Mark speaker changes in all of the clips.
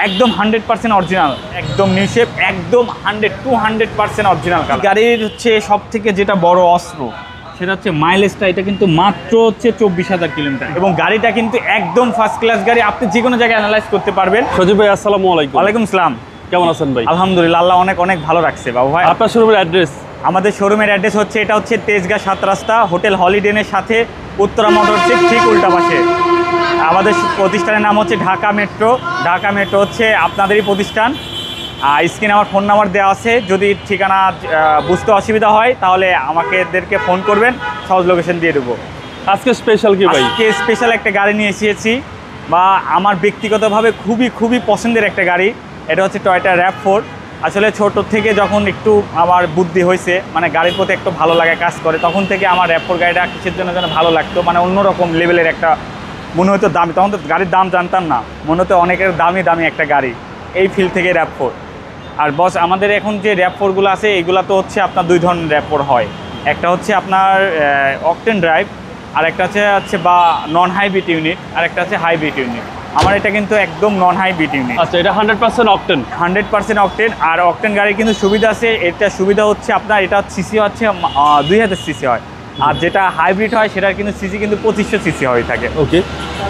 Speaker 1: একদম 100% অরিজিনাল, একদম new shape, একদম 200% অরিজিনাল। গাড়ির হচ্ছে সব থেকে যেটা বড় অস্ত্র সেটা হচ্ছে মাইলেজটা। এটা কিন্তু মাত্র হচ্ছে 24,000 কিলোমিটার এবং গাড়িটা কিন্তু একদম ফার্স্ট ক্লাস গাড়ি। আপনি যে কোনো জায়গায় অ্যানালাইজ করতে পারবেন।
Speaker 2: সজীব ভাই আসসালামু আলাইকুম।
Speaker 1: ওয়ালাইকুম আসসালাম।
Speaker 2: কেমন আছেন ভাই?
Speaker 1: আলহামদুলিল্লাহ, আল্লাহ অনেক অনেক ভালো রাখছে বাবু ভাই।
Speaker 2: আপনার শোরুমের অ্যাড্রেস?
Speaker 1: আমাদের শোরুমের অ্যাড্রেস হচ্ছে এটা হচ্ছে তেজগাঁ 7 রাস্তা, হোটেল হলিডেনের সাথে উত্তরা মোটরসের ঠিক উল্টা পাশে। আমাদের প্রতিষ্ঠানের নাম হচ্ছে ঢাকা মেট্রো। ঢাকা মেট্রো হচ্ছে আপনাদেরই প্রতিষ্ঠান। স্ক্রিনে আমার ফোন নাম্বার দেওয়া আছে, যদি ঠিকানা বুঝতে অসুবিধা হয় তাহলে আমাদেরকে ফোন করবেন, সহজ লোকেশন দিয়ে দেবো।
Speaker 2: আজকে স্পেশাল কি ভাই?
Speaker 1: আজকে স্পেশাল একটা গাড়ি নিয়ে এসেছি, বা আমার ব্যক্তিগতভাবে খুবই পছন্দের একটা গাড়ি। এটা হচ্ছে টয়োটা RAV4। আসলে ছোট থেকে যখন একটু আমার বুদ্ধি হয়েছে, মানে গাড়ির প্রতি একটু ভালো লাগে কাজ করে, তখন থেকে আমার RAV4 গাড়িটা কিসের জন্য যেন ভালো লাগতো, মানে অন্যরকম লেভেলের একটা মনে হতো দামি। তখন তো গাড়ির দাম জানতাম না, মনে হতো অনেকের দামি একটা গাড়ি। এই ফিল্ড থেকে RAV4। আর বস, আমাদের এখন যে RAV4গুলো আছে এগুলো তো হচ্ছে আপনার দুই ধরনের RAV4 হয়। একটা হচ্ছে আপনার অকটেন ড্রাইভ, আর একটা হচ্ছে বা নন হাইব্রিড ইউনিট, আর একটা হচ্ছে হাইব্রিড ইউনিট। আমার এটা কিন্তু একদম নন হাইব্রিড ইউনিট।
Speaker 2: আচ্ছা, এটা 100% অকটেন।
Speaker 1: 100% অকটেন। আর অকটেন গাড়ির কিন্তু সুবিধা আছে। এটা সুবিধা হচ্ছে আপনার এটা সিসি হচ্ছে 2000 সিসি হয়, আর যেটা হাইব্রিড হয় সেটার কিন্তু সিসি কিন্তু 2500 সিসি হয়ে থাকে।
Speaker 2: ওকে,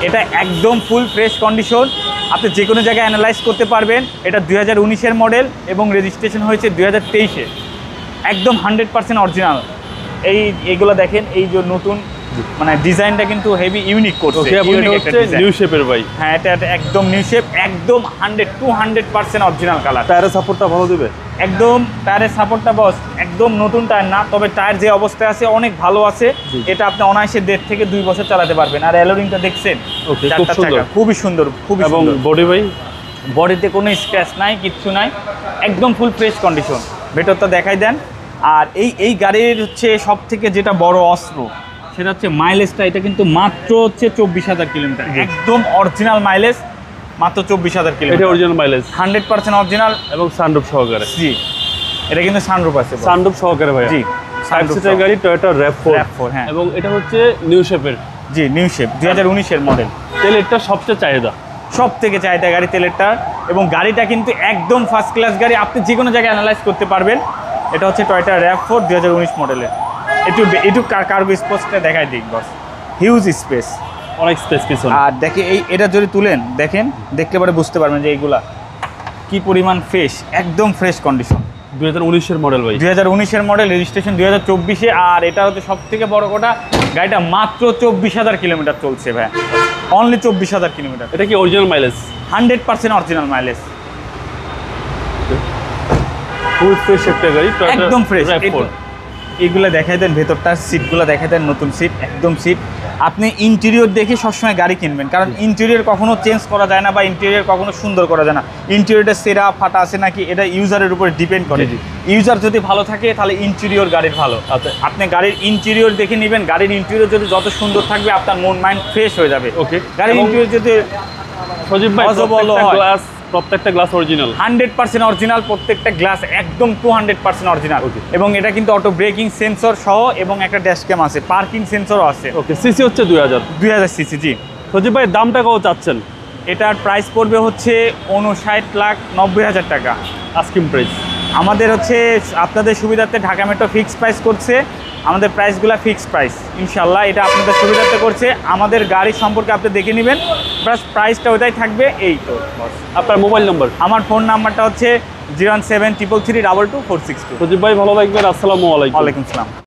Speaker 1: এটা একদম ফুল ফ্রেশ কন্ডিশন, আপনি যে কোনো জায়গায় অ্যানালাইজ করতে পারবেন। এটা 2019-এর মডেল এবং রেজিস্ট্রেশন হয়েছে 2023-এ। একদম 100% অরিজিনাল। এইগুলো দেখেন, এই যে নতুন মানে ডিজাইনটা কিন্তু হেভি ইউনিক করছে।
Speaker 2: নিউ শেপের ভাই।
Speaker 1: হ্যাঁ, এটা একদম নিউ শেপ, একদম 200% অরিজিনাল কালার।
Speaker 2: টায়ারের সাপোর্টটা ভালো দিবে?
Speaker 1: একদম টায়ারের সাপোর্টটা বস একদম নতুন টায়ার না, তবে টায়ার যে অবস্থায় আছে অনেক ভালো আছে। এটা আপনি অনায়াসে 1.5 থেকে 2 বছর চালাতে পারবেন। আর অ্যালোরিংটা দেখছেন, খুবই সুন্দর, খুবই
Speaker 2: এবং
Speaker 1: সুন্দর।
Speaker 2: বডি ভাই?
Speaker 1: বডিতে কোনো স্ক্র্যাচ নাই, কিচ্ছু নাই, একদম ফুল ফ্রেশ কন্ডিশন। ভেতরটা দেখাই দেন। আর এই গাড়ির হচ্ছে সব থেকে যেটা বড় অস্ত্র সেটা হচ্ছে মাইলেজটা। এটা কিন্তু মাত্র হচ্ছে 24,000 কিলোমিটার, একদম অরিজিনাল মাইলেজ, মাত্র 24,000 কিলোমিটার।
Speaker 2: এটা অরিজিনাল মাইলেজ,
Speaker 1: 100% অরিজিনাল
Speaker 2: এবং সানরুফ সহকারে।
Speaker 1: জি, এটা কিন্তু সানরুফ আছে।
Speaker 2: সানরুফ সহকারে ভাই?
Speaker 1: জি,
Speaker 2: সানরুফের গাড়ি টয়োটা RAV4।
Speaker 1: হ্যাঁ,
Speaker 2: এবং এটা হচ্ছে নিউ শেপের।
Speaker 1: জি, নিউ শেপ, 2019-এর মডেল।
Speaker 2: তেলেরটা সবচেয়ে চাহিদা,
Speaker 1: সব থেকে চাহিদা গাড়ি তেলেরটা, এবং গাড়িটা কিন্তু একদম ফার্স্ট ক্লাস গাড়ি। আপনি যে কোনো জায়গায় অ্যানালাইজ করতে পারবেন। এটা হচ্ছে টয়োটা RAV4 2019 মডেলের। একটু কার্গো স্পেসটা দেখাই দিই বস। হিউজ স্পেস,
Speaker 2: অনেক স্পেস পিছনে।
Speaker 1: আর দেখে এটা যদি তুলেন, দেখেন, দেখলে পরে বুঝতে পারবেন যে এইগুলা কি পরিমাণ ফ্রেশ, একদম ফ্রেশ কন্ডিশন।
Speaker 2: 2019-এর মডেল ভাই?
Speaker 1: 2019-এর মডেল, রেজিস্ট্রেশন 2024-এ। আর এটা হচ্ছে সব থেকে বড় কথা, গাড়িটা মাত্র 24,000 কিলোমিটার চলছে ভাই, অনলি 24,000 কিলোমিটার।
Speaker 2: এটা কি original mileage?
Speaker 1: 100% original mileage,
Speaker 2: full fresh একটা গাড়ি,
Speaker 1: একদম ফ্রেশ।
Speaker 2: RAV4।
Speaker 1: এইগুলো দেখাই দেন, ভেতরটার সিটগুলো দেখাই দেন, নতুন সিট, একদম সিট। আপনি ইন্টেরিয়র দেখে সবসময় গাড়ি কিনবেন, কারণ ইন্টেরিয়র কখনো চেঞ্জ করা যায় না, বা ইন্টেরিয়র কখনো সুন্দর করা যায় না। ইন্টেরিয়রটা সেরা ফাটা আছে নাকি, এটা ইউজারের উপরে ডিপেন্ড করে। ইউজার যদি ভালো থাকে তাহলে ইন্টেরিয়র গাড়ির ভালো। আচ্ছা, আপনি গাড়ির ইন্টেরিয়র দেখে নেবেন। গাড়ির ইন্টেরিয়র যদি যত সুন্দর থাকবে, আপনার মন মাইন্ড ফ্রেশ হয়ে যাবে।
Speaker 2: ওকে,
Speaker 1: গাড়ির ইন্টেরিয়র যদি
Speaker 2: সজীব ভাই প্রত্যেকটা গ্লাস অরিজিনাল?
Speaker 1: 100% অরিজিনাল, প্রত্যেকটা গ্লাস একদম 200% অরিজিনাল। এবং এটা কিন্তু অটো ব্রেকিং সেন্সর সহ, এবং একটা ড্যাশ ক্যাম আছে, পার্কিং সেন্সরও আছে।
Speaker 2: ওকে, সিসি হচ্ছে 2000
Speaker 1: সিসি। জি।
Speaker 2: সজীব ভাই, দামটা কত চাচ্ছেন?
Speaker 1: এটার প্রাইস পড়বে হচ্ছে 59,90,000 টাকা,
Speaker 2: আস্কিং প্রাইস।
Speaker 1: আমাদের হচ্ছে আপনাদের সুবিধার্থে ঢাকা মেট্রো ফিক্সড প্রাইস করছে। আমাদের প্রাইসগুলো ফিক্সড প্রাইস, ইনশাল্লাহ এটা আপনাদের সুবিধার্থে করছে। আমাদের গাড়ি সম্পর্কে আপনি দেখে নেবেন, প্লাস প্রাইসটা ওইটাই থাকবে। এই তো বস।
Speaker 2: আপনার মোবাইল নম্বর?
Speaker 1: আমার ফোন নাম্বারটা হচ্ছে 01733322462।
Speaker 2: সজীব ভাই ভালো থাকবেন। আসসালামু আলাইকুম।
Speaker 1: ওয়ালাইকুম আসসালাম।